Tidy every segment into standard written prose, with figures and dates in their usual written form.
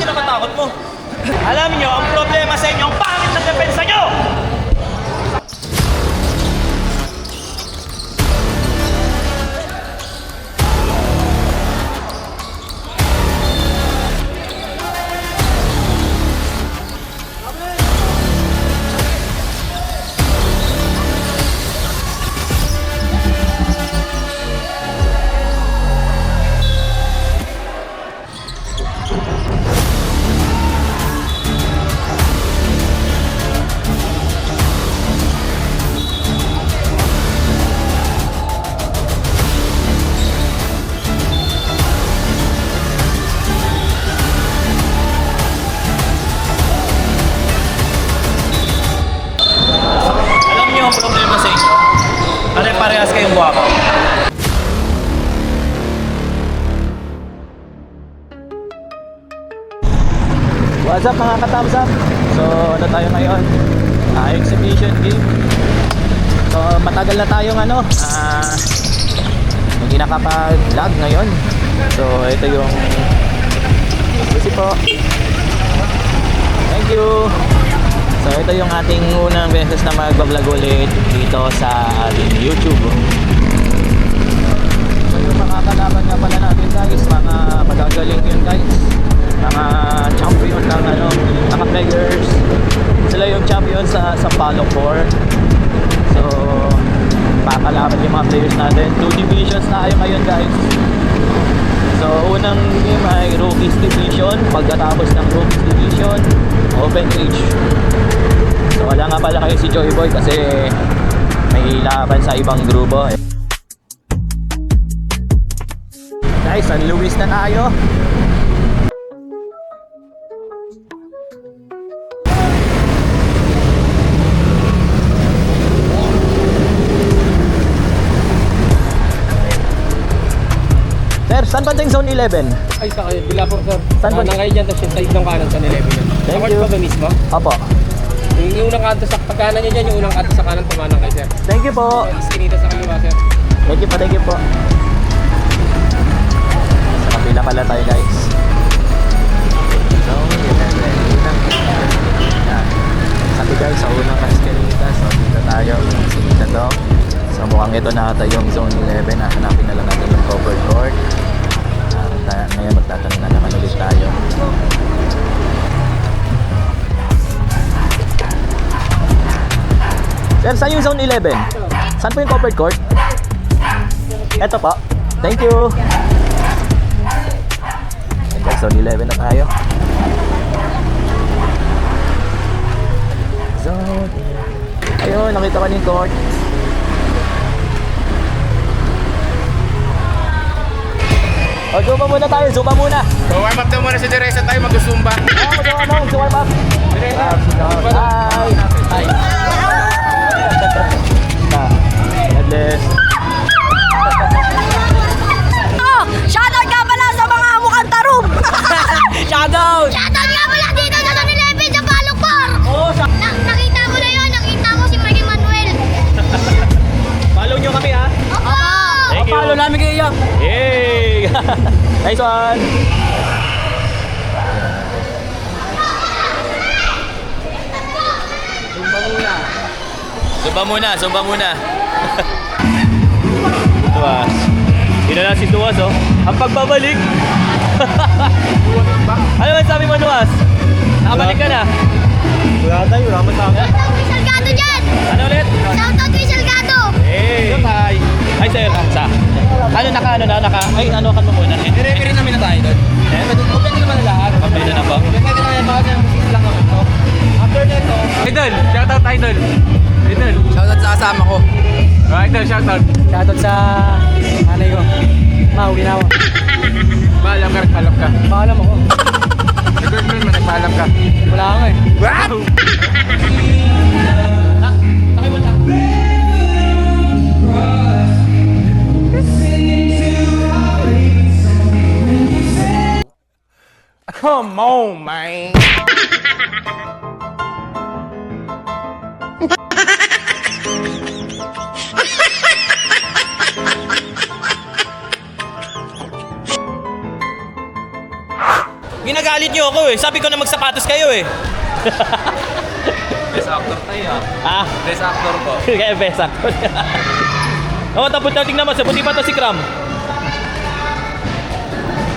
kinakatakot mo? Alam niyo, ang problema sa inyo, ang pangit na depensa niyo! Ang problema sa inyo, pare-parehas kayong buwaka. What's up mga ka-thumbs up? So ano tayo ngayon? Exhibition game. So matagal na tayong hindi nakapag-vlog ngayon. So ito yung busy po. Thank you. So ito yung ating unang beses na mag-vlog ulit dito sa ating YouTube. So yung mga kalaban nga pala natin guys, mga magagaling yun guys, mga champion ng mga players. Sila yung champion sa Palo 4. So pakalaban yung mga players natin. 2 divisions na kayo ngayon guys. So unang game ay Rookies Division. Pagkatapos ng Rookies Division, Open Age. So wala nga pala kayo si Joy Boy kasi may laban sa ibang grupo. Guys, San Luis na tayo. Sir, saan ba yung Zone 11? Ay, sa kayo, Bilapor, sir. Saan ba? Nang kayo dyan, tapos yung side ng kanan sa 11 yun. Thank Sa you. ba ba mismo? Opo. Yung unang kanto sa pagkanan niya dyan, yung unang kanto sa kanan, pamanang kayo, sir. Thank you po. Iskinita sa kaliwa, sir. Thank you po, thank you po. Sa kapila pala tayo guys. So, sabi guys, sa unang kaskerita. So, dito tayo. Dito to. So, mukhang ito na ata yung Zone 11. Hanapin na lang natin yung cover court. Ngayon magtatanong na naman ulit tayo. Sir, saan yung Zone 11? Saan po yung covered court? Ito po. Thank you. Okay, Zone 11 na tayo. Zone 11. Ayun, nakita ko yung court. O, zumba muna tayo. Zumba muna. So, warm up daw muna si Teresa tayo, mag-zumba. Mag-warm up. Teresa, Hi. Hi. Godless. Oh, shoutout nga pala sa mga mukhang tarum! Shoutout! Shoutout nga pala dito sa San 11 sa Palokpor! Oo, Nakita mo na yun, nakita mo si Marky Manuel! follow nyo kami ha. Oo! Thank you. follow namin kayo. Yay! Nice one! Zumba muna. Tuwas. Yun na lang si Tuwas oh. Ang pagbabalik. Ano man sabi mo Tuwas? Nakabalik ka na? Wala tayo, wala man tayo. Shoutout kay Salgado dyan! Ano ulit? Shoutout kay Salgado! Hey! Hi! Hi sir, sa? Ano ay ano kan mo muna? I-referee namin na tayo doon. Open naman na lahat. Okay na ba? Pwede naman baka ng music lang naman to. After nito, Idol! Shoutout Idol! Idol! shoutout sa kasama ko. Idol, shoutout! Shoutout sa nanay ko. Uwi na ako. Maalam ka, nagpalap ka. Paalam ako. Sa girlfriend mo, nagpaalam ka. Wala ako eh. Wow! Come on, man. Ginagalit niyo ako eh. Sabi ko na magsapatos kayo eh. Best actor tayo Ah, Best actor po. kaya best actor. Oh, tapos na tingnan mo, sa puti pa to si Kram.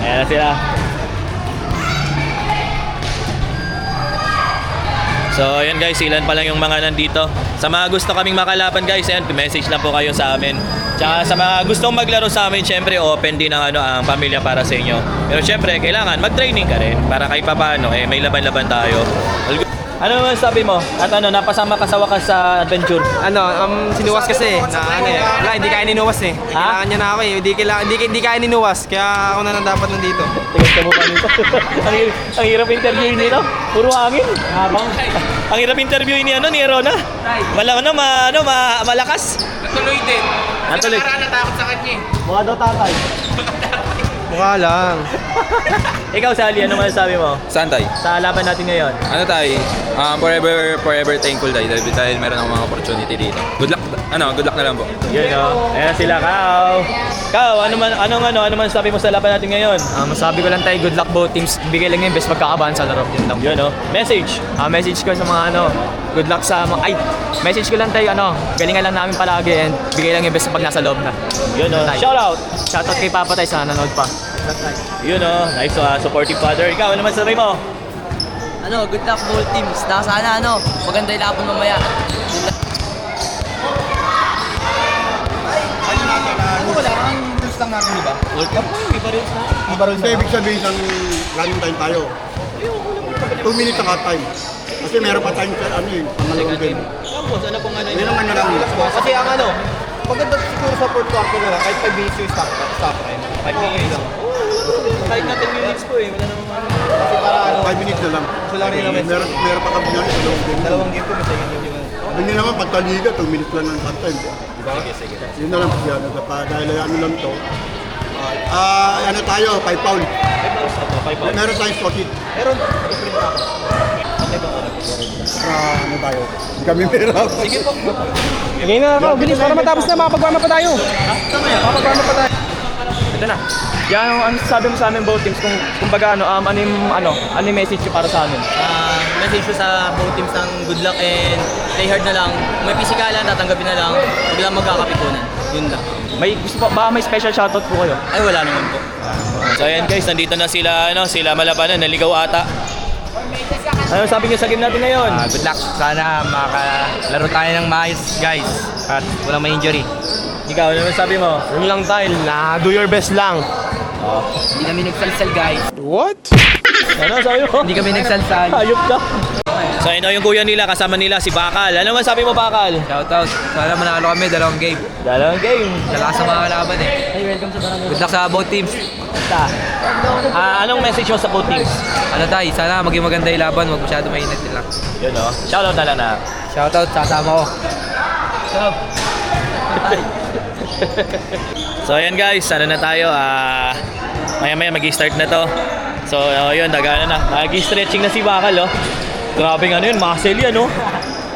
Ayan na sila. So, ayan guys, ilan pa lang yung mga nandito. Sa mga gusto kaming makalaban guys, ayan, message lang po kayo sa amin. Tsaka sa mga gustong maglaro sa amin, syempre open din ang, ang pamilya para sa inyo. Pero syempre, kailangan mag-training ka rin para kahit papaano, may laban-laban tayo. Ano naman sabi mo? At napasama ka sa wakas sa adventure? Sinuwas kasi wala, hindi kaya ninuwas eh. Kailangan niya na ako eh. Hindi kaya ninuwas. Kaya ako na lang dapat nandito. Tingnan ka mukha nito. ang hirap interviewin nito. Puro hangin. Habang. Ang hirap interviewin ni Rona. Malakas. Natuloy din. Natuloy. natakot sa kanya eh. Mukha daw tatay. Mukha lang. Ikaw, Sally, ano masasabi mo? Saan tayo? Sa laban natin ngayon. Ano tayo? Forever thankful tayo dahil meron akong mga opportunity dito. Good luck na lang po. Yun ayan sila, Kao. Kao, ano man sabi mo sa laban natin ngayon? Masabi ko lang tayo, good luck both teams. Bigay lang yung best pagkakabahan sa laro. Yun lang. Yun message. Message ko sa mga good luck sa mga, message ko lang tayo, galingan lang namin palagi and bigay lang yung best pag nasa loob na. Yun shout out. Shoutout kay Papa Tay sa nanonood pa. Yun nice supportive father. Ikaw, ano man sabi mo? Good luck both teams. Sana maganda yung laban mamaya. Kasi ibig sabihin ng running time tayo. 2 minutes ang time. Kasi meron pa time sa pangalawang game. Tapos, ano pong ano Yun ang lang. Kasi ang maganda siguro sa fourth quarter na lang, kahit 5 minutes yung stop time. 5 minutes lang. Kahit na 10 minutes po Wala namang Kasi para 5 minutes na lang. lang rin naman. Meron pa kami yan sa dalawang game. Dalawang game ko, may second game yun. Hindi naman pagkaliga, 2 minutes lang ang time. Sige. Yun na lang yan. Dahil ano lang to. Tayo, 5 pound. 5 pounds. Meron tayong stockit. Meron. Ano tayo? Hindi kami meron. Sige po. Ngayon na ako, bilis para matapos na, makapagwama pa tayo. Makapagwama pa tayo. Ito na. Yan ang sabi mo sa amin both teams kung baga ano yung message nyo para sa amin. Message ko sa both teams ng good luck and play hard na lang. May pisikalan, tatanggapin na lang. Huwag lang magkakapikunan. Yun lang. May special shoutout po kayo? Ay, wala naman po. So ayan guys, nandito na sila malabanan, naligaw ata. Ano sabi niyo sa game natin ngayon? Good luck. Sana makalaro tayo ng maayos, guys. At walang may injury. Ikaw, ano sabi mo? Yun lang tayo, do your best lang. Hindi kami nagsalsal, guys. What? Ano sabi mo? Hindi kami nagsalsal. Ayop ka. So ayun yung kuya nila, kasama nila si Bakal. Ano man sabi mo, Bakal? Shoutout. Sana manalo kami, dalawang game. Dalawang game. Salamat sa mga kalaban eh. Hey, welcome sa Barangay. Good luck sa both teams. Anong message mo sa both teams? Tayo, sana maging maganda yung laban, huwag masyado mainit nila. Yun shoutout na lang na. Shoutout, sasama ko. So ayan guys, na tayo. Maya mag-start na to. So yun, dagana na. Mag-stretching na si Bakal Grabe yun, muscle yan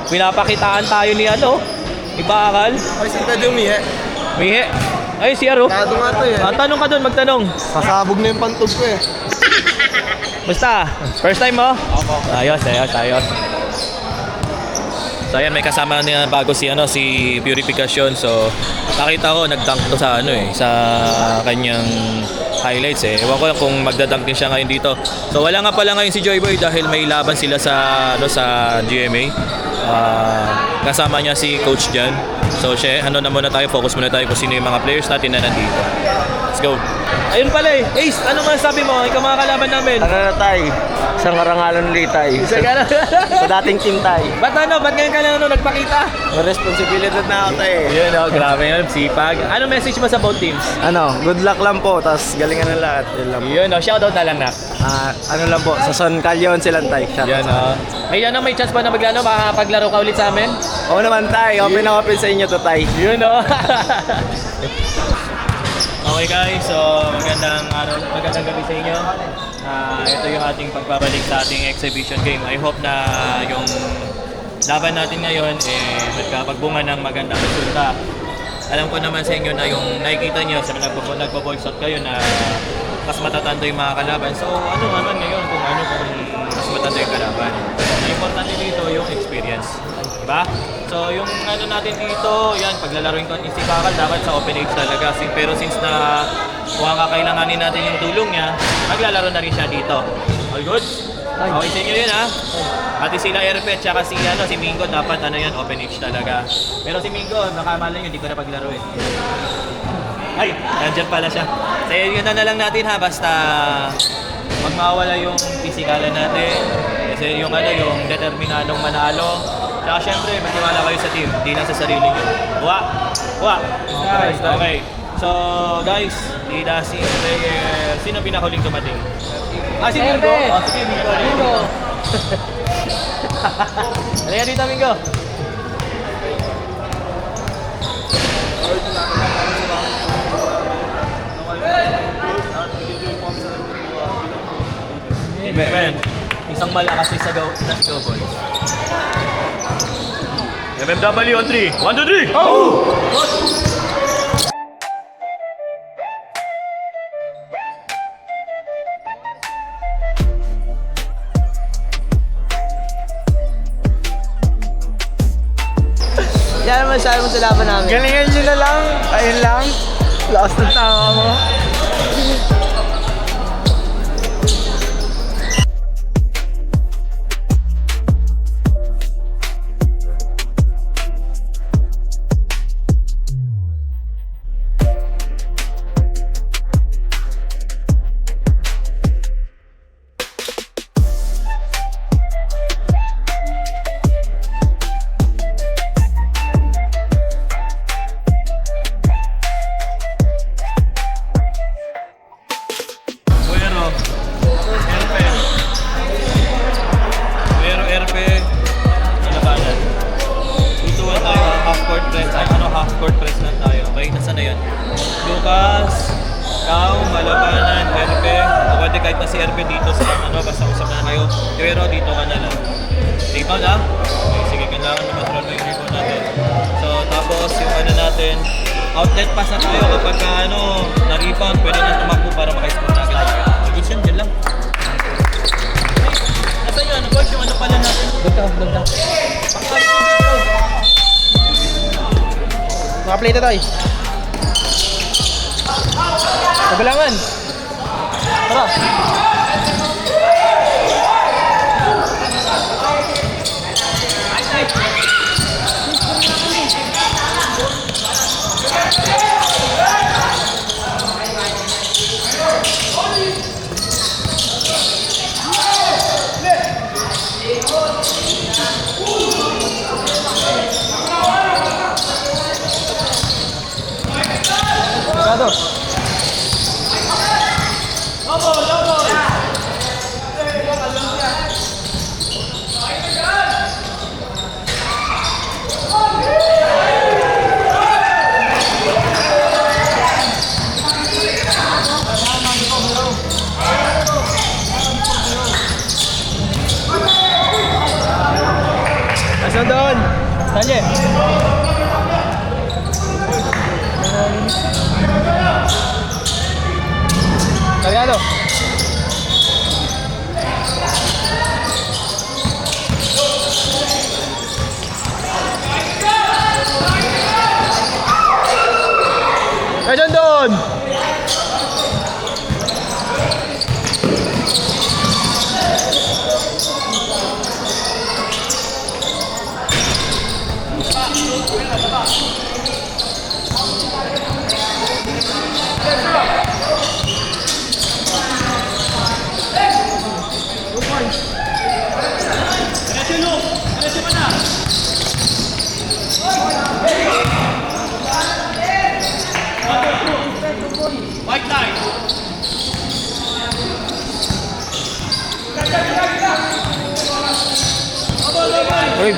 Pinapakitaan tayo ni ni Bakal. Ay, si Pedro Mihe. Mihe. Ay, si Aro. Kado nga to eh. Tanong ka doon, magtanong. Sasabog na yung pantog ko eh. Basta, first time mo? Opo. Ayos. So ayan, may kasama niya bago si Purification. So nakita ko nag-dunk to sa sa kanyang highlights Ewan ko kung magdadunk din siya ngayon dito. So wala nga pala ngayon si Joy Boy dahil may laban sila sa sa GMA. Kasama niya si Coach Jan. So na muna tayo, focus muna tayo kung sino yung mga players natin na nandito. Let's go. Ayun pala Ace, ano masasabi mo? Ikaw mga kalaban namin. na tayo? Isang karangalan ulit tayo. Sa dating team tayo. Ba't ngayon ka lang nagpakita? May responsibilidad na ako tayo eh. Yun grabe yun, sipag. Ano message mo sa both teams? Good luck lang po, tapos galingan ng lahat. Yun lang. Yun shoutout na lang na. Ano lang po, sa Son Calleon silang tayo. Yun may chance pa na makapaglaro ka ulit sa amin? Oo naman tayo, open sa inyo to tayo. Yun Okay guys, so magandang gabi sa inyo. Ito yung ating pagbabalik sa ating exhibition game. I hope na yung laban natin ngayon magkapagbunga ng magandang resulta. Alam ko naman sa inyo na yung nakikita nyo sa nagpo-voice out kayo na mas matatanda yung mga kalaban. So ano naman ngayon kung mas matanda yung kalaban. Ang importante dito yung experience. Diba? So yung ano natin dito, yan, paglalaroin ko si Kakal dapat sa open age talaga. Pero since na mukhang kakailanganin natin yung tulong niya, maglalaro na rin siya dito. All good? Okay sa inyo yun ha? Pati sila Erpe at saka si Mingo dapat open age talaga. Pero si Mingo, baka malay nyo, hindi ko na paglaro eh. Ay, nandiyan pala siya. So yun na lang natin ha, basta wag mawala yung pisikalan natin. Kasi yung yung determinadong manalo. Saka syempre, magtiwala kayo sa team, hindi lang sa sarili nyo. Okay. So guys, tila si player, sino pinahuling dumating? Si Mingo. Sige, Mingo. Halika dito, Mingo. Man, isang malakas sa go boy. MMW on 3. 1, 2, 3. Yan naman sabi mo sa laban namin. Galingan nyo na lang. Ayun lang. Lakas ng tama mo. Half-court press lang tayo. Okay, nasa na yun? Lucas, Kao, Malabanan, Erpe. O pwede kahit na si Erpe dito sa basta usap na kayo. Pero dito ka na lang. Dito na? Okay, sige, kailangan na matrol mo yung rebound natin. So, tapos yung natin, outlet pass na tayo kapag na-rebound, pwede na tumakbo para maka-score na agad. So, good yun, yun lang. Nasa yun, coach, yung pala natin? Doon ka. Naka-play na tayo. Pagalangan. Tara. Nasaan doon? Tanya. Kaliado. Nasaan doon? White line. Uy.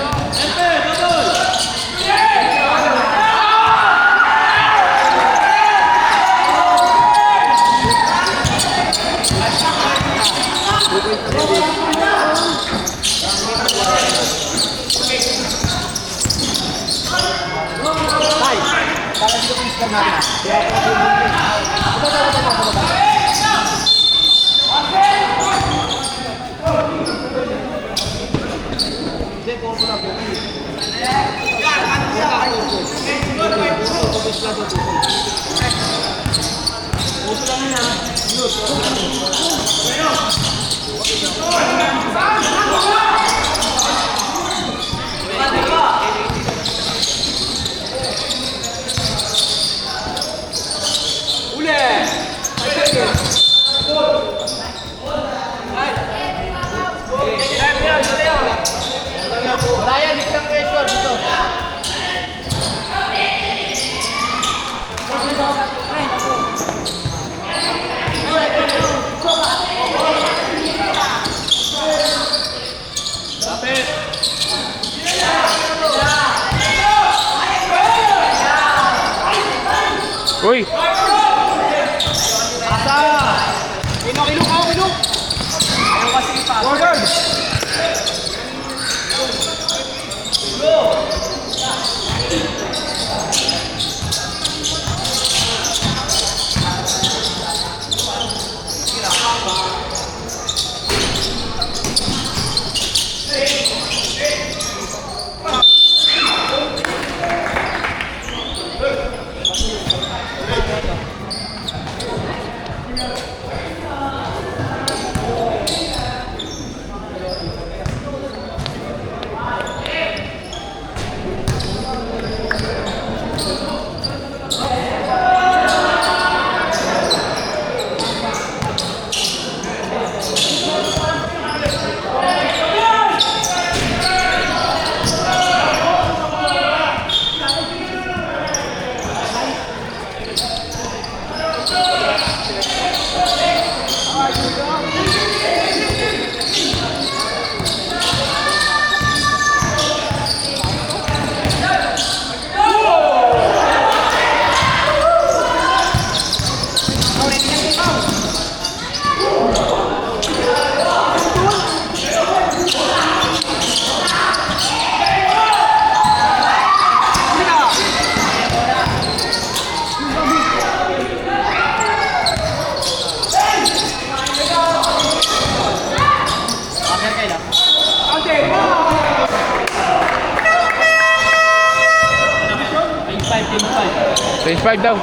Range 5 daw.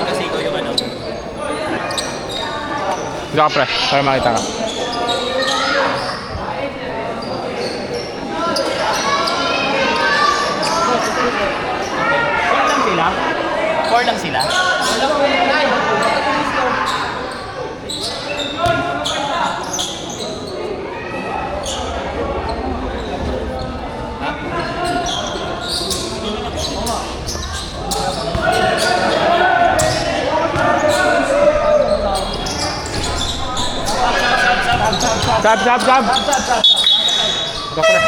Kasi ikaw yung ano. Dito ka pre, para makita ka. Four lang sila? Sab. Dito pre.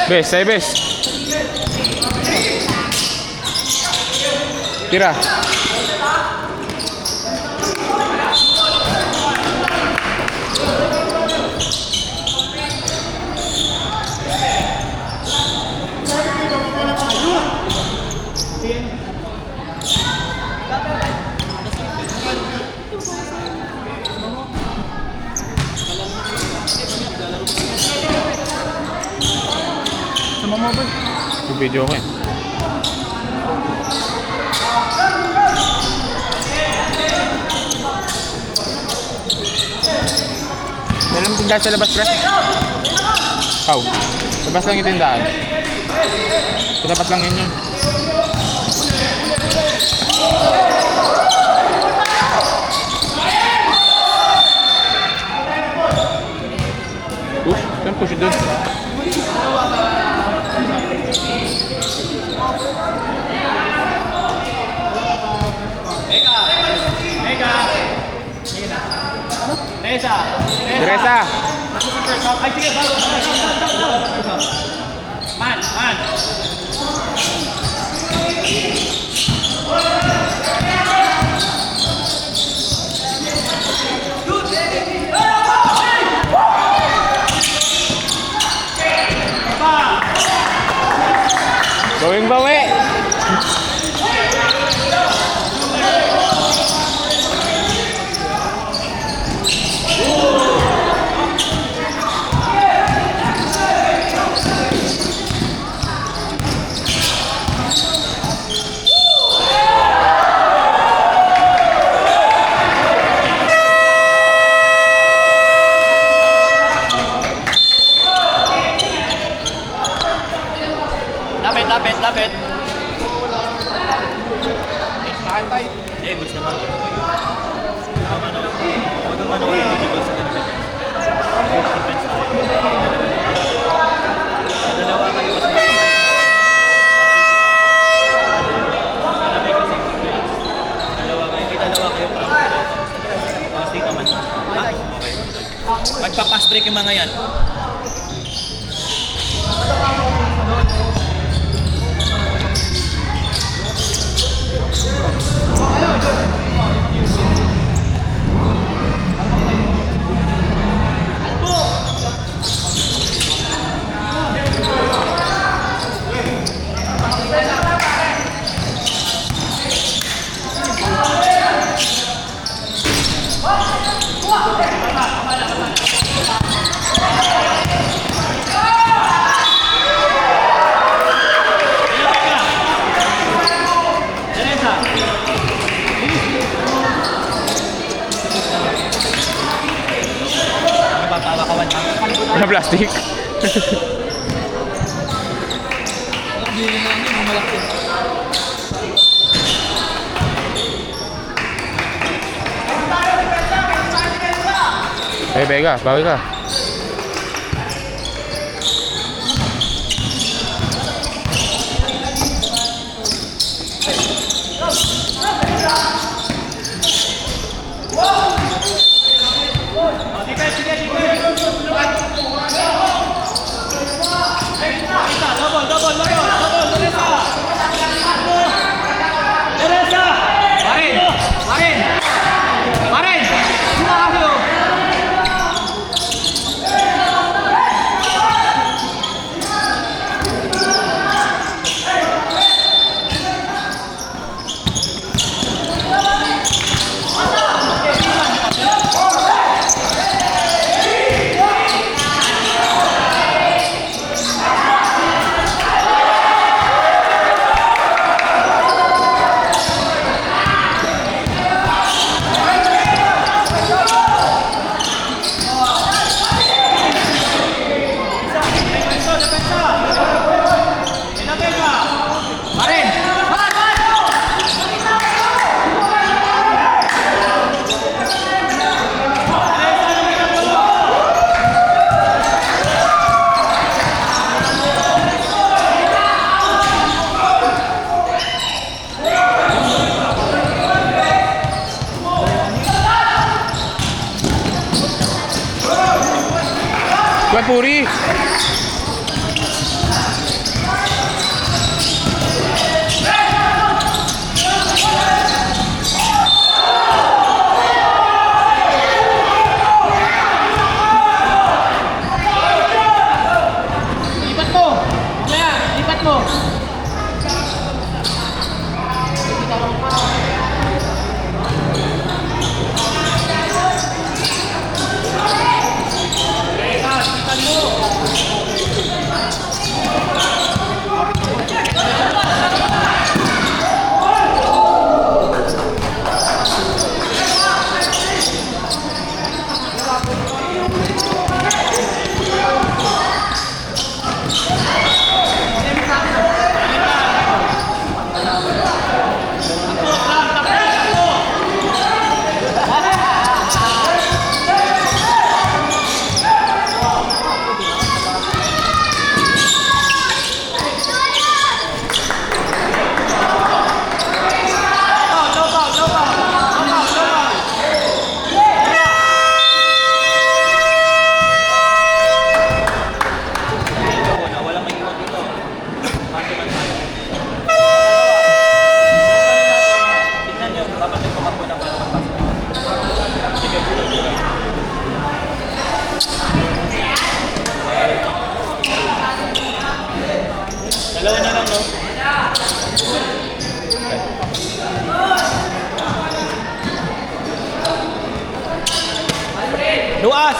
Bes, saya bes. Tira. Yung video ko eh. Meron mo tindahan sa labas, pre? Pau. Labas lang yung tindahan. Dapat lang yun yun. Saan push doon? Teresa. Ay, sige, bago. Man. Going bawi. Lapit. Eh, gusto naman. Dalawa kayo kasi. Dalawa kayo para kasi naman. Magpa-pass break yung mga yan. plastic. Eh, Vega, bawi ka. Kuya Puri! Dalawa na lang, no? Luas!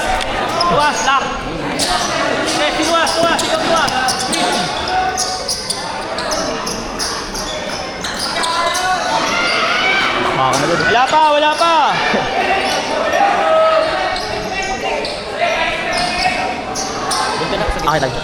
Luas, lock! Okay, sinuas, tuwas, ikaw tuwas! Wala pa, wala pa! Okay, tag.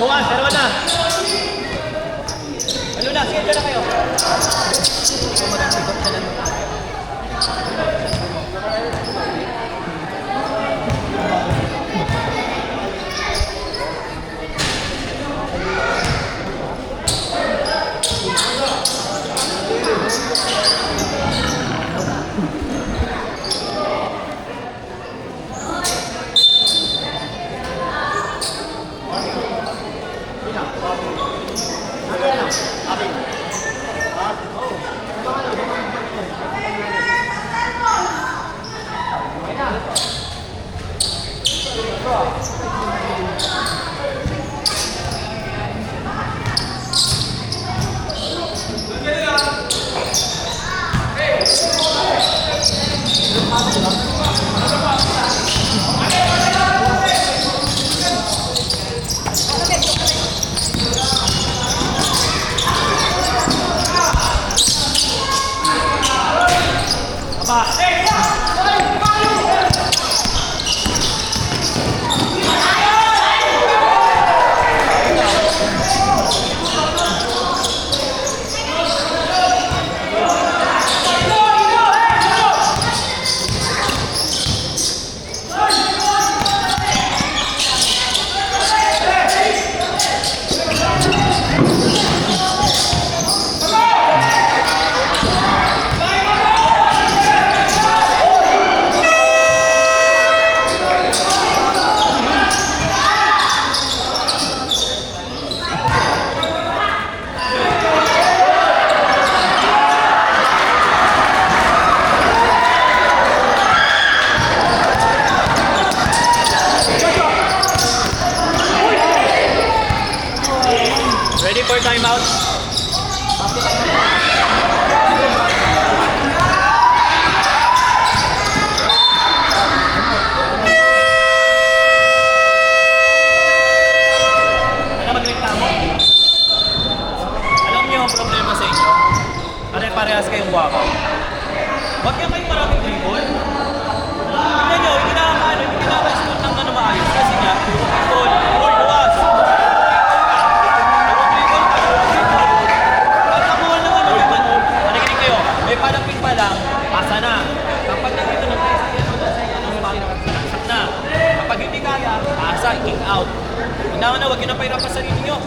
Tuwas, dalawa na! Ano na, sige na kayo! Ready for timeout? Ano magreklamo? Alam niyo ang problema sa inyo? Pare-parehas kayong wakaw. Huwag kaya kayong maraming dribble. Tignan niyo, hindi kinaka-scoot ng ano maayos. Kasi nga, dribble, buwas. May palapit pa lang, pasa na. Kapag nandito na tayo saksak na. Kapag hindi kaya, pasa, kick out. Hinangan na, huwag nyo na pahirap sa sarili nyo.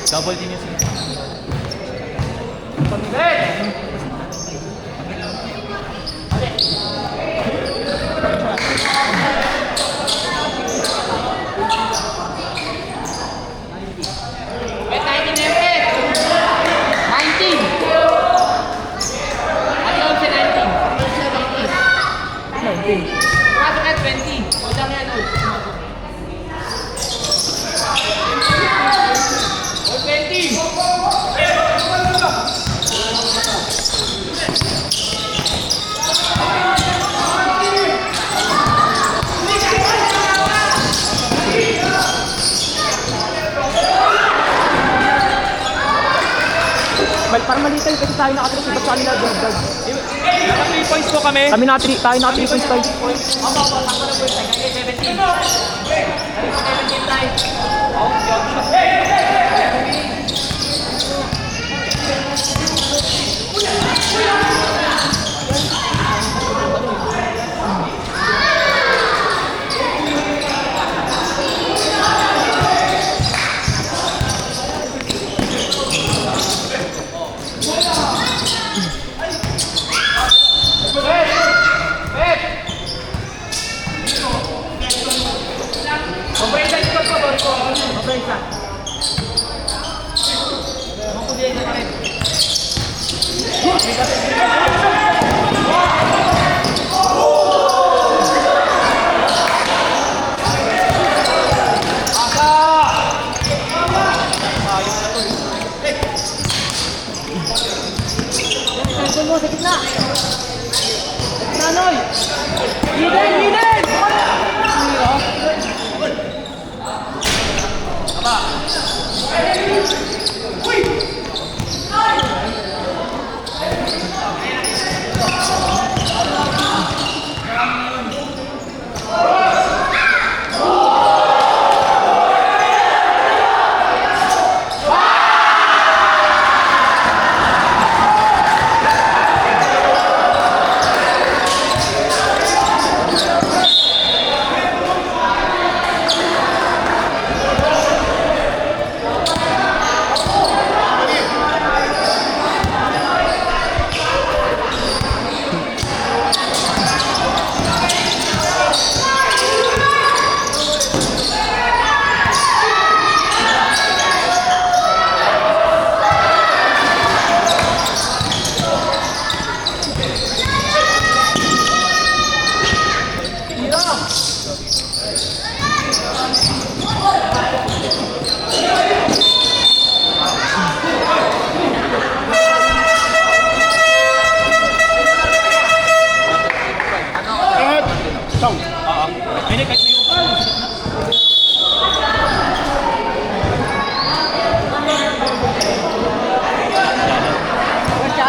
Double din yung sila. Parang mali tayo kasi tayo naka-3 points. Ba't sa kanila dagdag? Naka 3 points po kami. Kami tayo naka 3 points tayo.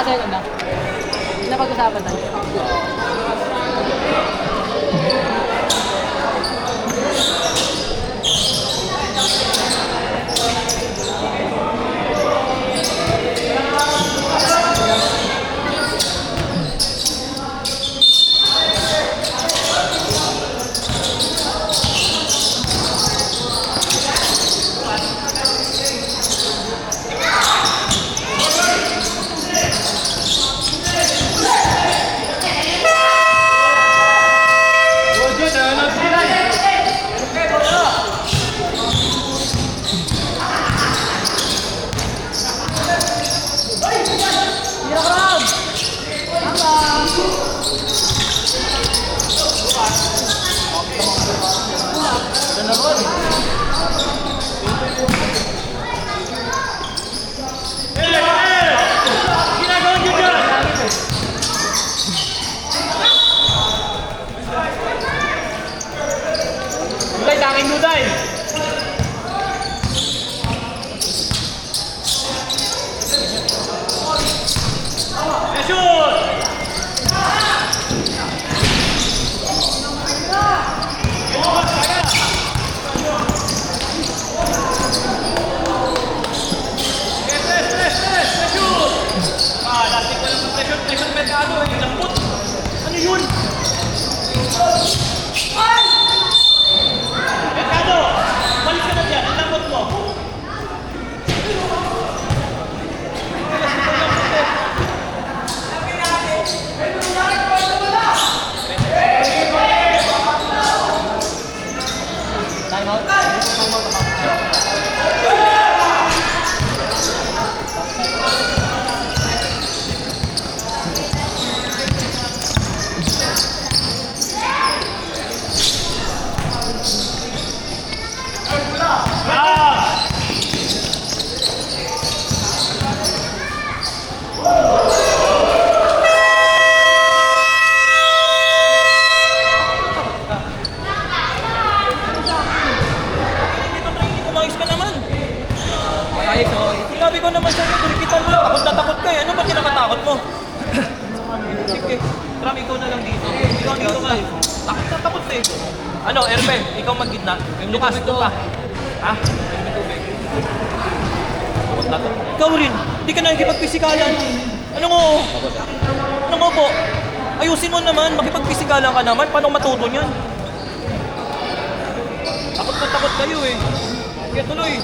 second na. Napag-usapan na. Sinabi ko naman sa'yo, dirikitan mo lang. Takot na takot ka eh. Ano ba kinakatakot mo? Sige, Ram, ikaw na lang dito. Ikaw dito ka eh. Takot na takot eh. Ano, Erben, ikaw mag-gitna. Lukas, doon ka. Ha? Takot na to. Ikaw rin, hindi ka nakikipagpisikalan. Ano nga? Ano nga po? Ayusin mo naman, makipagpisikalan ka naman. Paano matuto niyan? Takot na takot kayo eh. Kaya tuloy.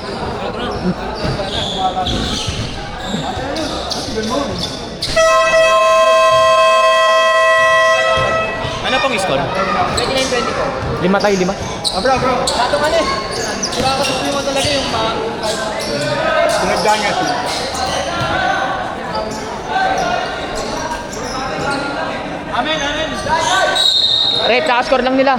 Ano pong score? 29-24. 5-5. Lato ka na eh. Nakakasusin mo talaga yung Pinagdaan nga siya. Amen, amen. Rep, score lang nila.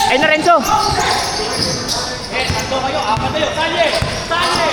Ay na Renzo! Tatlo kayo, apat kayo, sali! Sali!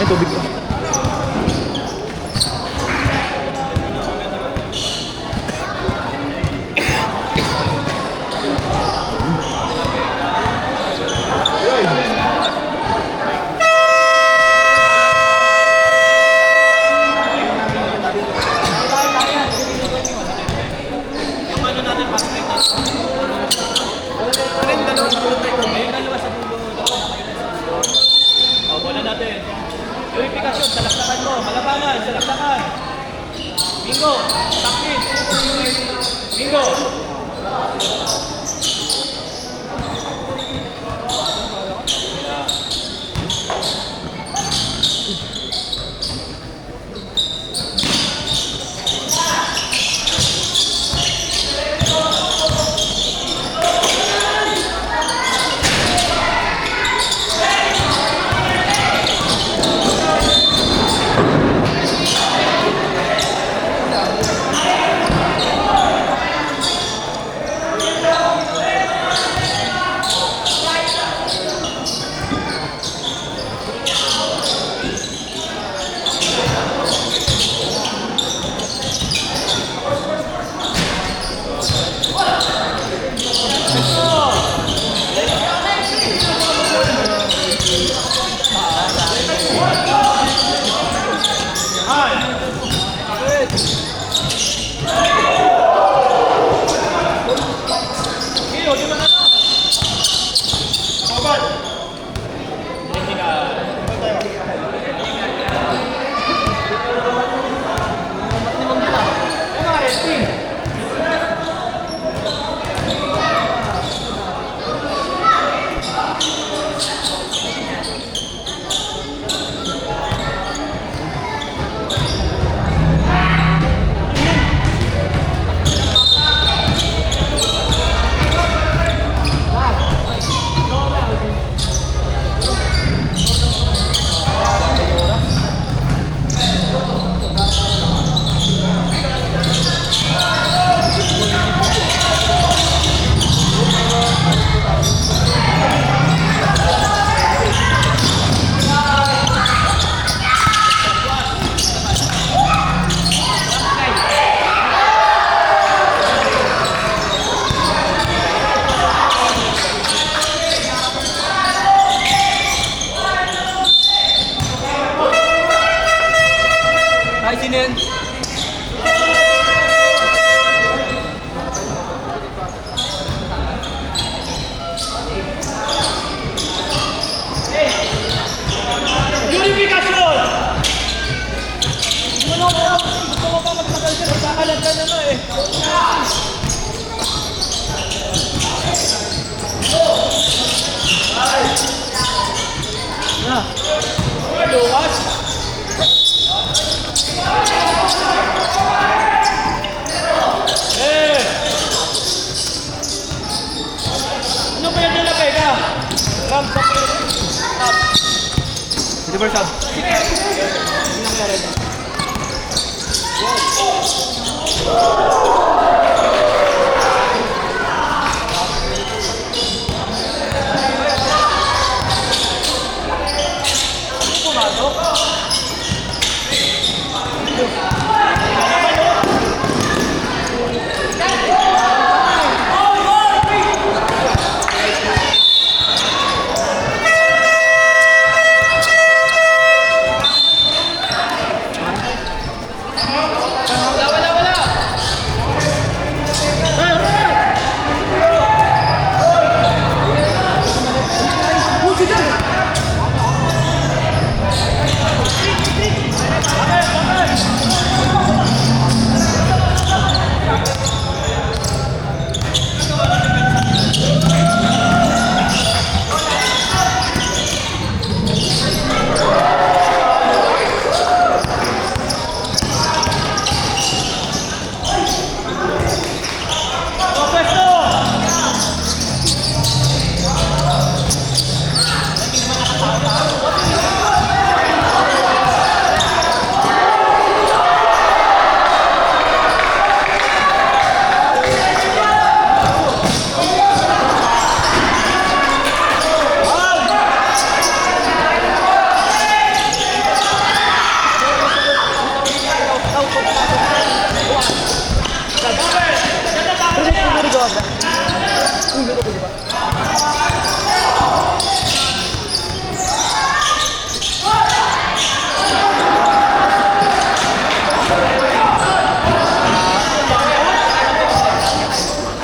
May tubig pa. Bola natin. Purifikasyon, salaksakan mo. Malabanan, salaksakan. Bingo. Taklit. Bingo.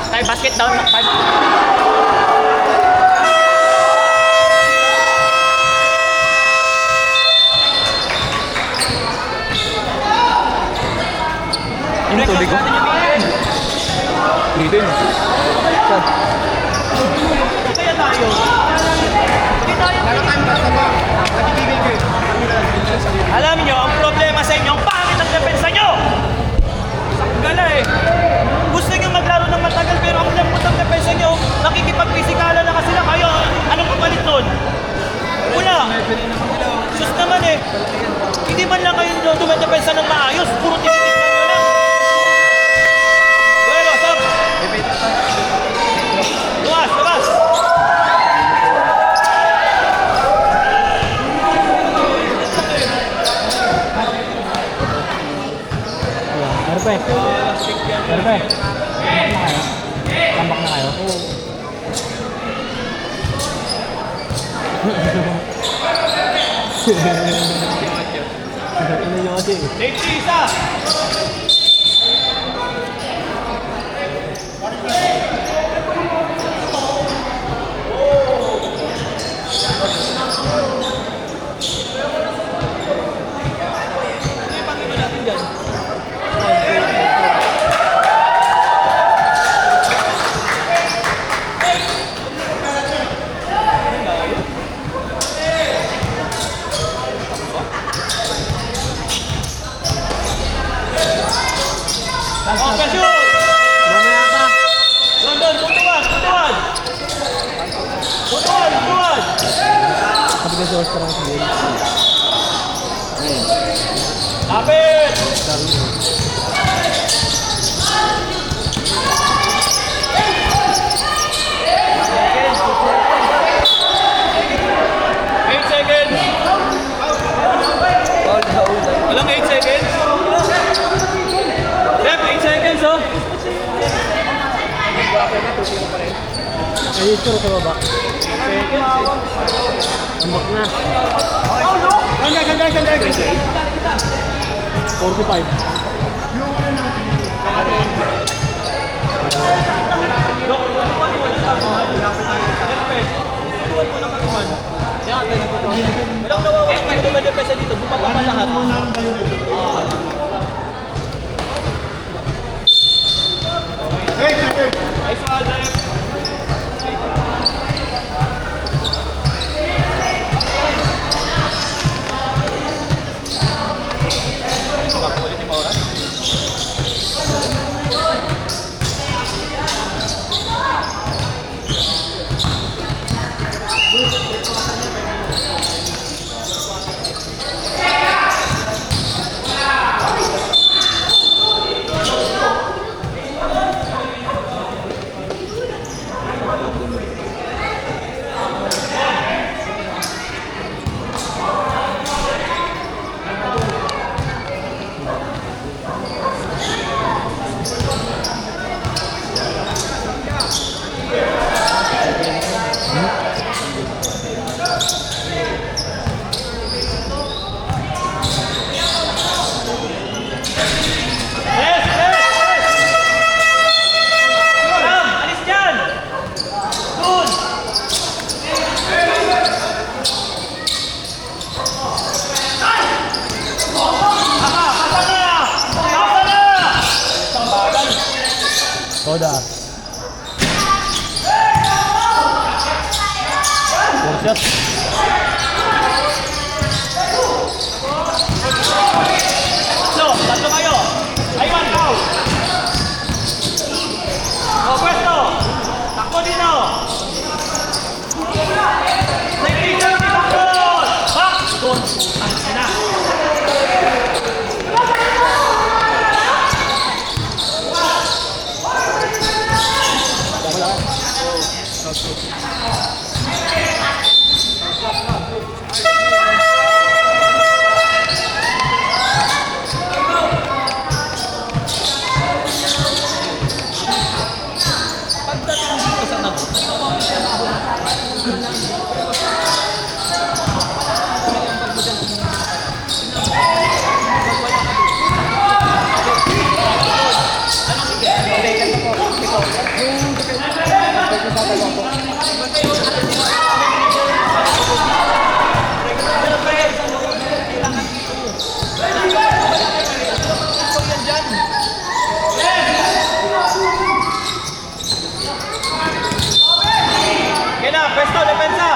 Tayo, basket down. 5. Yung tubig ko? Dito yun. Kaya tayo. Alam niyo, ang problema sa inyo, ang pangit ang depensa nyo! Sakgala eh. Gusto nyo maglaro ng matagal pero ang lambot ang depensa nyo, nakikipag-pisikala na kasi sila kayo. Anong kapalit nun? Wala. Sus naman eh. Hindi man lang kayo dumedepensa ng maayos, puro tinitignan nyo lang. Bueno, stop! Lumas, lumas! Perfect. Perfect. Tambak na kayo. Safety isa! Open shoot! London, tutuan, tutuan! Tutuan, tutuan! Kapit! Eight seconds! Walang 8 seconds? Step, 8 seconds, oh! Ay, ito ko baba. Tambak na. 45. Walang nawawala kayo dumedepensa dito, bumaba pa lahat. Nice one, Jeff. Soda. Four shot. Tatlo kayo. Ayman, ikaw. O, pwesto. Takbo dito. Safety, backdoor. Backdoor. Ang sina. Kena, pwesto, depensa.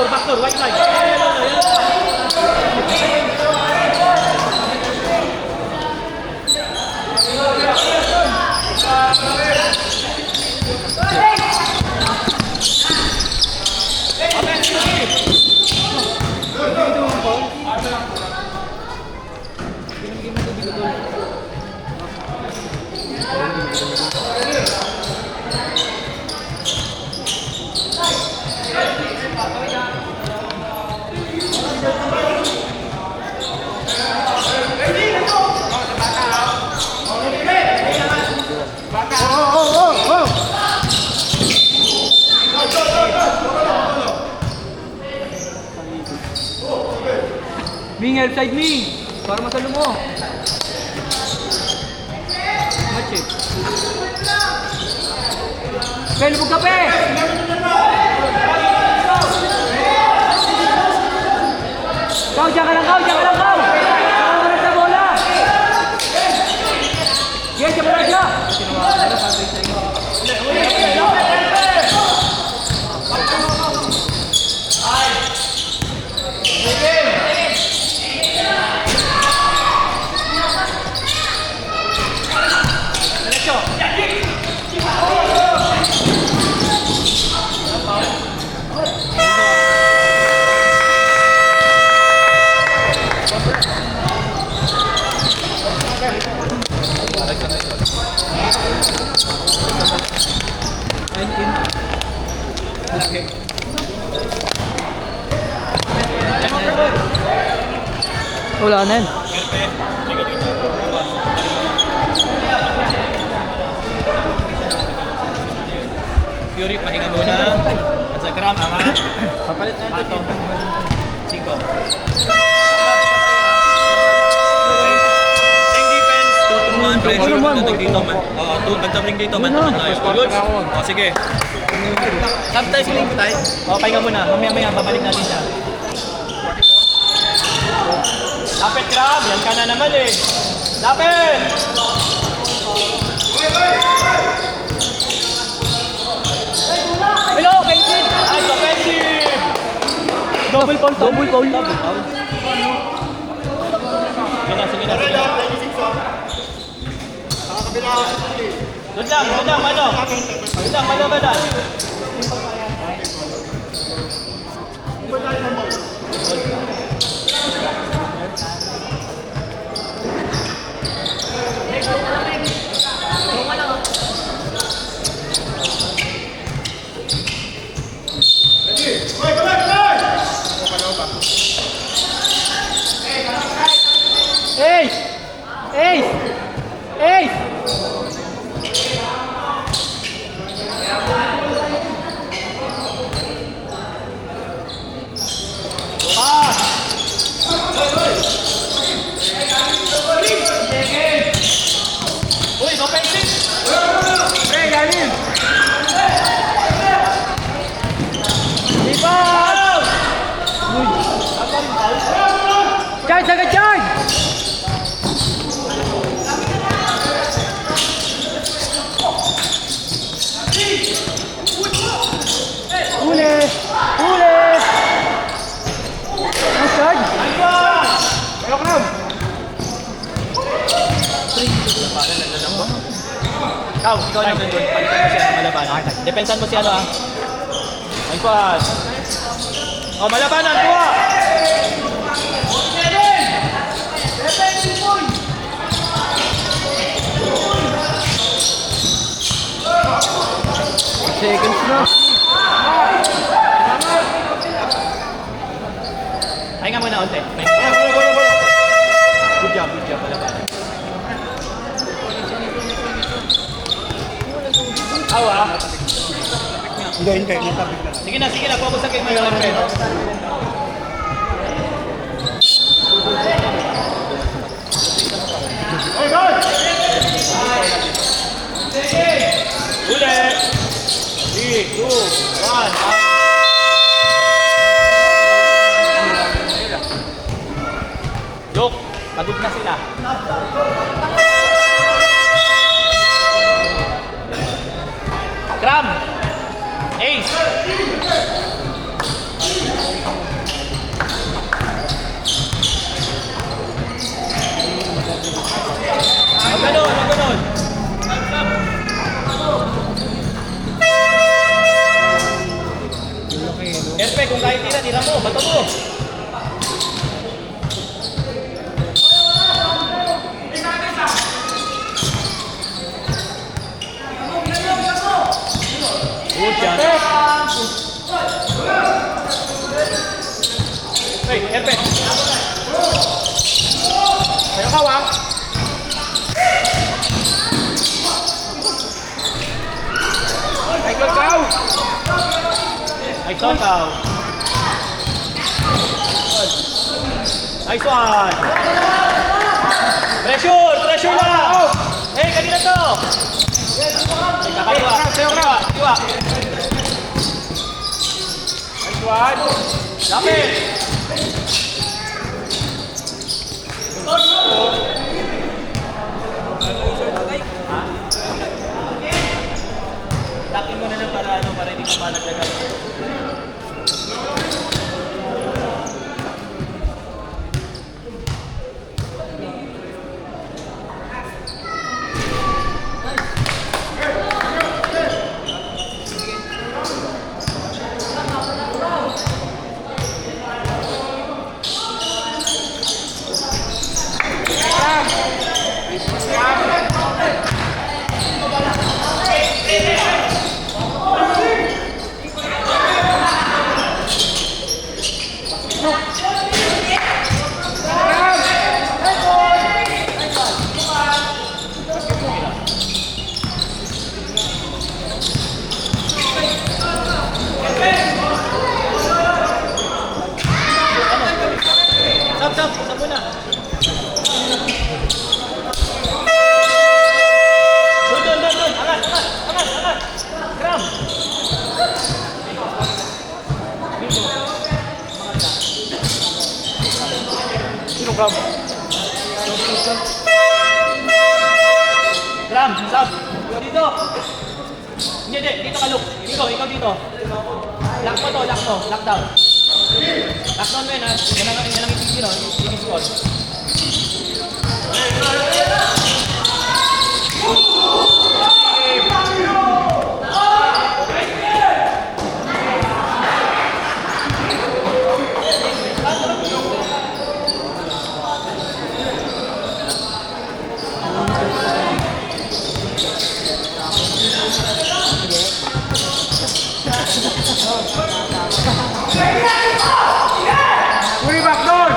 Backdoor, white line. Ming, help side Ming! Para masalo mo! Match eh! Kaya lubog ka pa eh! Kau, diyan ka lang kau! Diyan ka lang kau! Diyan ka lang sa bola! Wala na yan. Fury, pahinga muna. At sa Gram, angat. Papalit na ito. 5. Same defense. 2-1. Pressure. Dating dito man. Oo, nagtabling dito man. Good. O, sige. Sometimes link tayo. O, pahinga muna. Mamaya-maya, babalik natin siya. Lapit, Gram. Yan ka na naman eh. Lapit! Hello, offensive! Nice offensive! Double foul. Double foul. Sige na. Doon lang, manobalan. Charge agad, charge! Huli! Nice charge! Hello, Cram! Ikaw na doon. Palitan mo siya sa malabanan. Depensan mo si ano ah. Nice one. Oh, malabanan, kuha! Seconds na. Pahinga muna unti. Good job, malabanan. Awa. Hindi. Sige na, focus sa game mo yung friend. Ulit! 3, 2, 1. Look, pagod na sila. Cram! Ace! Ang ganon. Perfect, kung kahit tira mo, bato mo. Good shot. Hey, perfect. Kayo kawang. Ay, kagaw. Nice one, Pao. Nice one. Pressure lang. Hey, kanina to. Kakaliwa. Nice one. Lapit. Takin mo na lang para hindi ka malaglagan. Sino Gram? Gram, sab. Dito. Hindi, dito ka, Luke. Ikaw dito. Lock mo to, lockdown. Lockdown mo yun, ha? Yan ang itigil, no? Itigil squad. Uy, backdoor!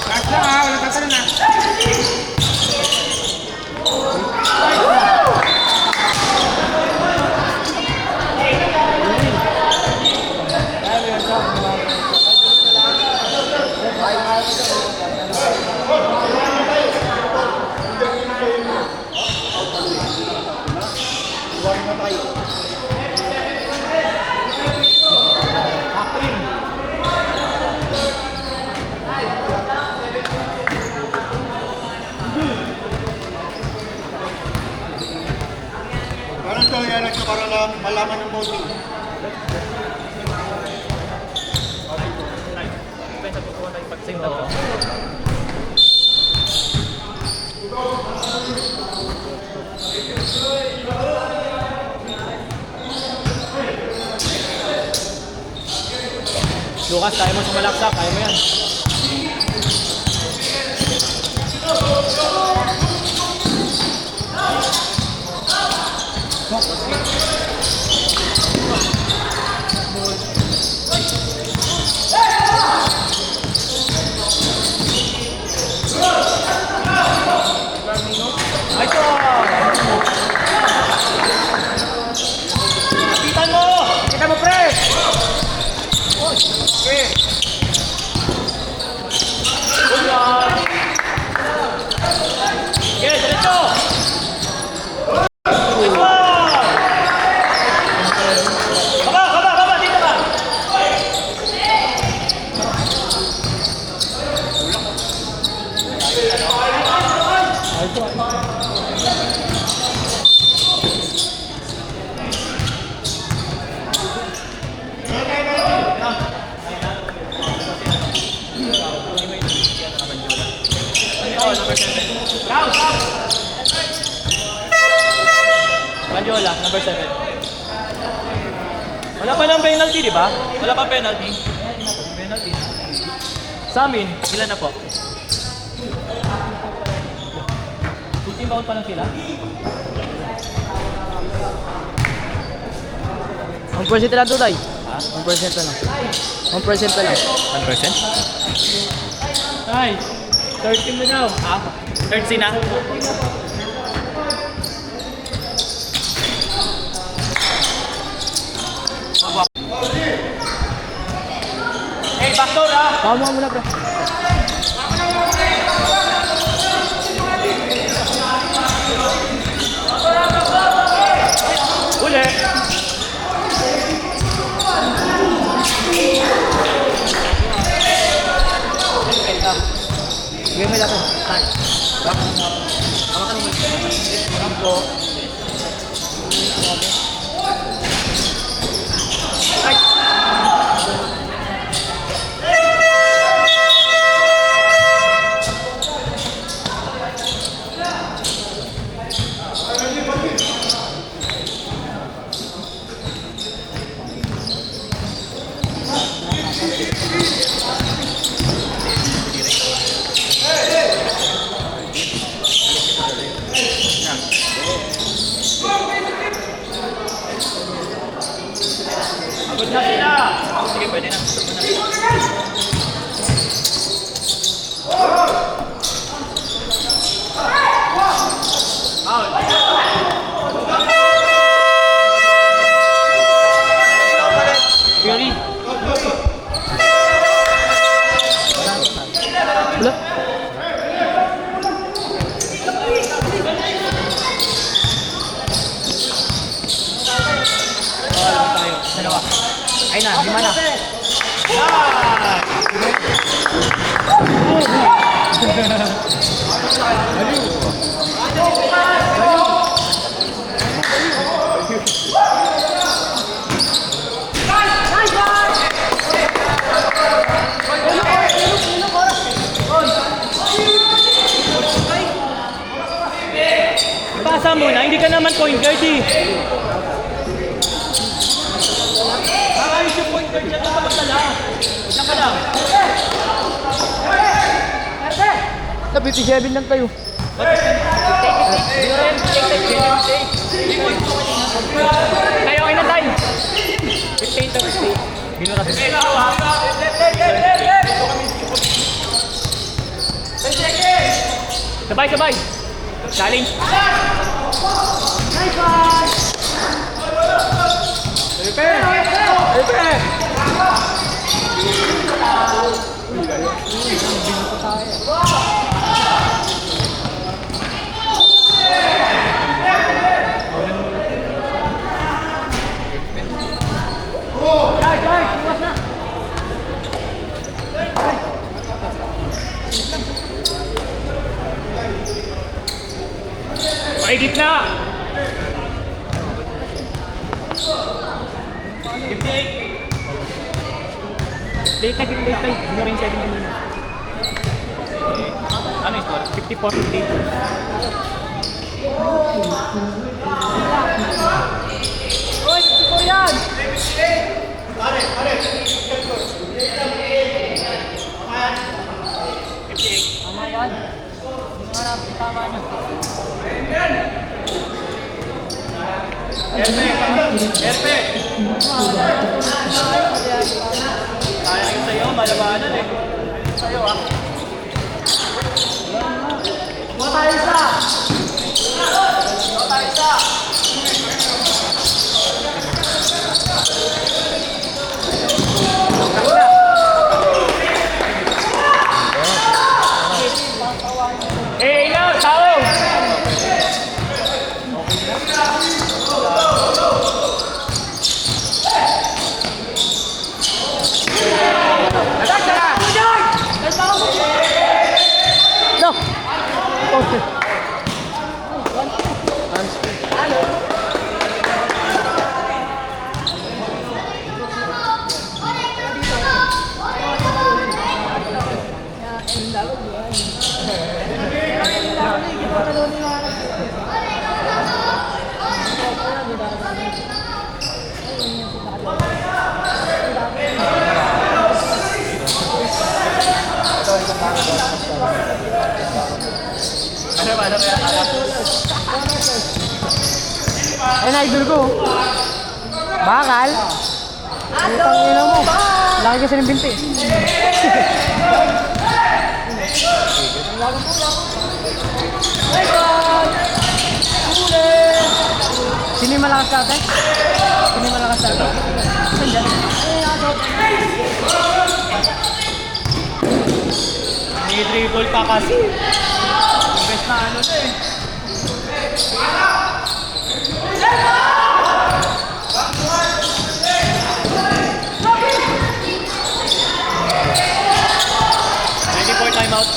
Pass lang ha, walang tatanong na. Parang ito yan para lang malaman ng voting. Lucas, kaya mo sumalaksak, kaya mo yan. Kita mo, pre! Okay, diretso! Baba, dito ka! Mandiola, number 7. Wala pa ng penalty, di ba? Wala pa penalty. Penalty. Sa amin, ilan na po? 15 baon pa lang sila? 1% lang to, Day. 1% na lang. 1% na lang. 1%? Ay, 13 na daw. Ah? 13 na? Hey, backdoor ah! Tama mo na, pre. Uli! Sige, may lakas. Good na sila! Sige, pwede na. Fury! Wala. Dalawa. Ay na, 5 na. Ipasa mo na, hindi ka naman point guard eh. Ayos yung point guard niya, ito magdala. Diyan ka lang. 57 lang tayo. Tayo okay na tayo. 15 to 50. Sabay, sabay. Challenge. Ay, gitna! 58. Late na. Hindi mo rin 7 kanina. Ano yung score? 54-58. Oy, 54 yan! Pare! 58. Tama yan. Tama niya. Kaya yung sa'yo, malabanan eh. Sa'yo ah. Mga tayo isa! Eh, ina! Tao! No! Ay, na-idol ko. Bakal? Utang ina mo. Laki kasi ng binti. Sino yung malakas sa atin? Sino yung malakas sa atin? May dribble pa kasi. Best na ano na eh. Ready for timeout.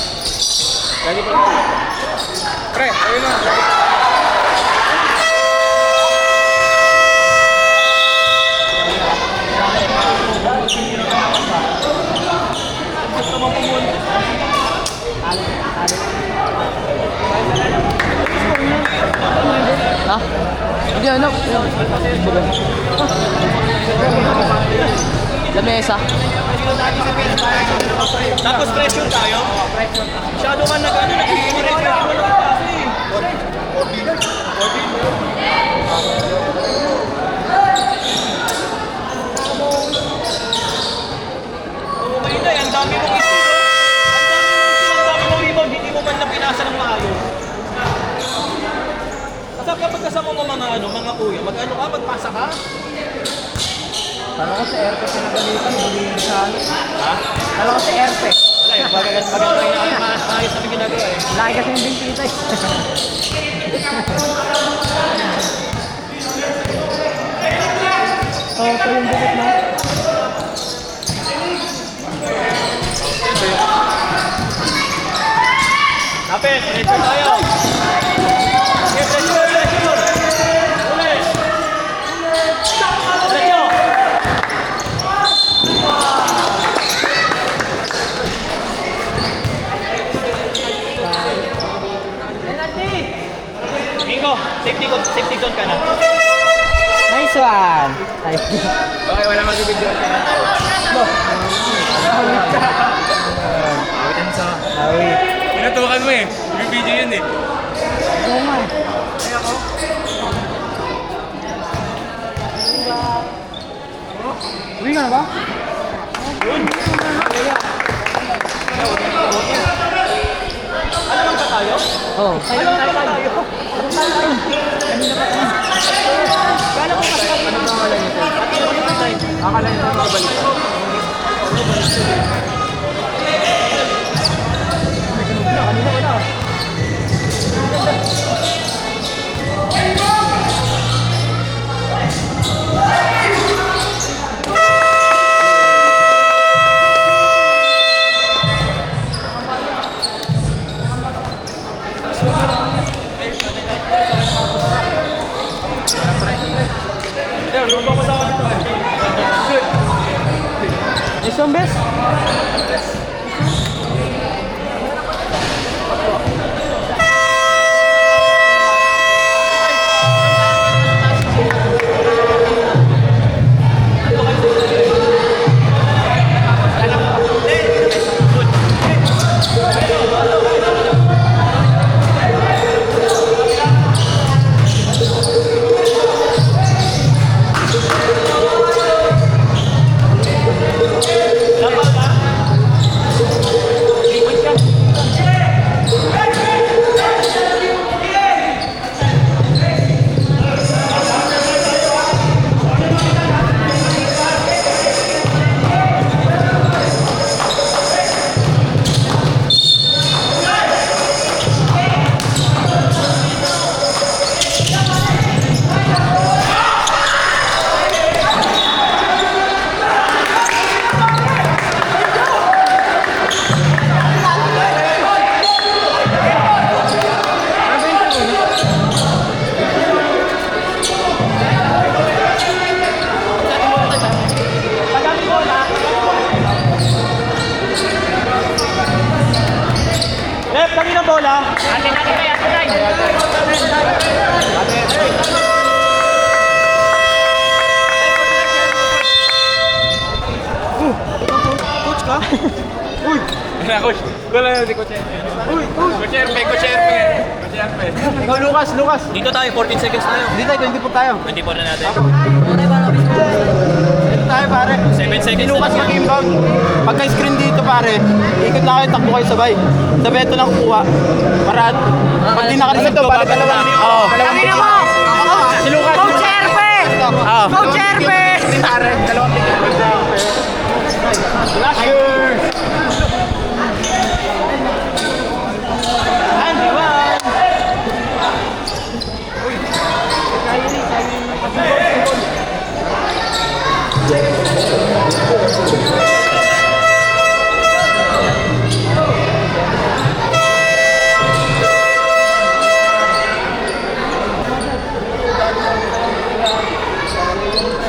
Ready for timeout. Pre, ayun na. Ha? Hindi ano? Lamesa. Tapos pressure tayo. Masyado ka nag-ano, nag-i-pressure mo lang kasi. Okay na, ang dami mong ito. Ang dami mong rebound, hindi mo man na pinasa ng maayos. Kasi kapag kasama mo mga kuya, mag-ano ka, magpasa ka. Kala ko sa airport na nagalitan, huliin sa ano. Ha? Kala ko sa airport. Wala yun, maganda yung maayos namin ginagawa eh. Laki kasi yung bintita eh. Oh, ito yung Lapit, pressure tayo. Okay, pressure. Ulit. Diretso. Mingo, safety zone ka na. Nice one. Okay, wala magbibigyo. Pinatukan mo eh. Bibidyo yun eh. Oo nga. Uwi ka na ba? Oo. Yes, one best. Left, kami ng bola. Coach ka? Wala, coach. Wala na si Coach Erpe. Coach Erpe, Coach Erpe. Coach Erpe. Ikaw, Lucas. Dito tayo, 14 seconds tayo. Hindi tayo, 24 tayo. 24 na natin. Dito tayo, pare. 7 seconds Si Lucas na lang. mag-inbound. Pagka-screen dito, pare, ikot lang kayo, takbo kayo sabay. Sabi, ito lang kukuha. Para, pag di nakarisip ko, balik dalawang dito. Oo. Si Lucas. Coach Erpe! Coach Erpe! Pare, dalawang dito. Flashers! And one.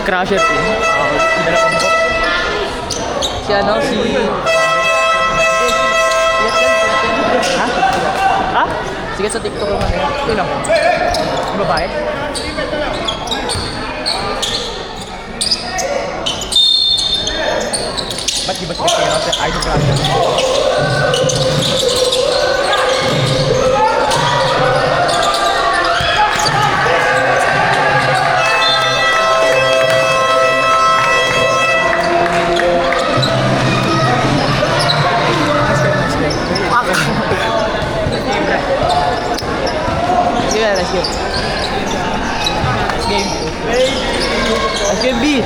Crusher team. Si ano, si... Ha? Ha? Sigat sa TikTok naman. Sino? Yung babae? Ba't di ba sigat kayo sa Idol Crusher? Yeah, let's go. Let's game. Let's game B.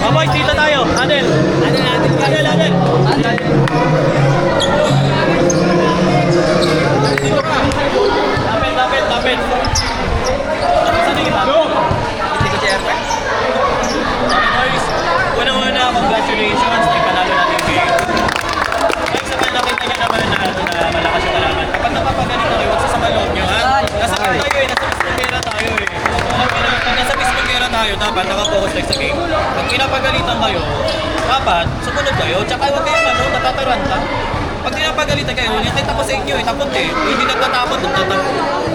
Maboy, dito tayo. Adel. Adel. Lapit. dapat nakapokus tayo sa game. Pag pinapagalitan kayo, dapat sumunod kayo. Tsaka huwag kayong natataranta. Pag pinapagalitan kayo, yung tapos sa inyo tapos hindi nagtatapon, nagtatapon.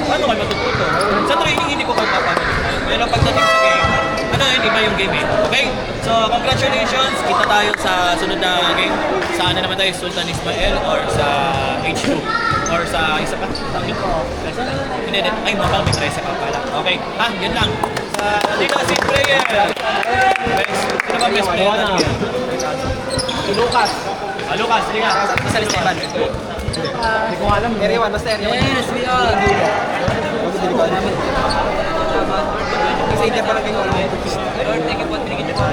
Ano kayo matututo? Sa training, hindi ko kayo papagalitan. Pero pagdating sa game, iba yung game Okay? So, congratulations. Kita tayo sa sunod na game. Sa naman tayo, Sultan Ismail or sa H2 or sa isa pa? Hindi. Ay, mabang may 13 pa pala. Okay. Yun lang. Sa dito si player. Sino ba best player natin? Si Lucas. Lucas, sige nga. Basta Esteban. Hindi ko alam. Area 1, basta Area 1. Yes, we are. Kasi hindi pa lang kayo. Lord, thank you po. Tinigil niyo po.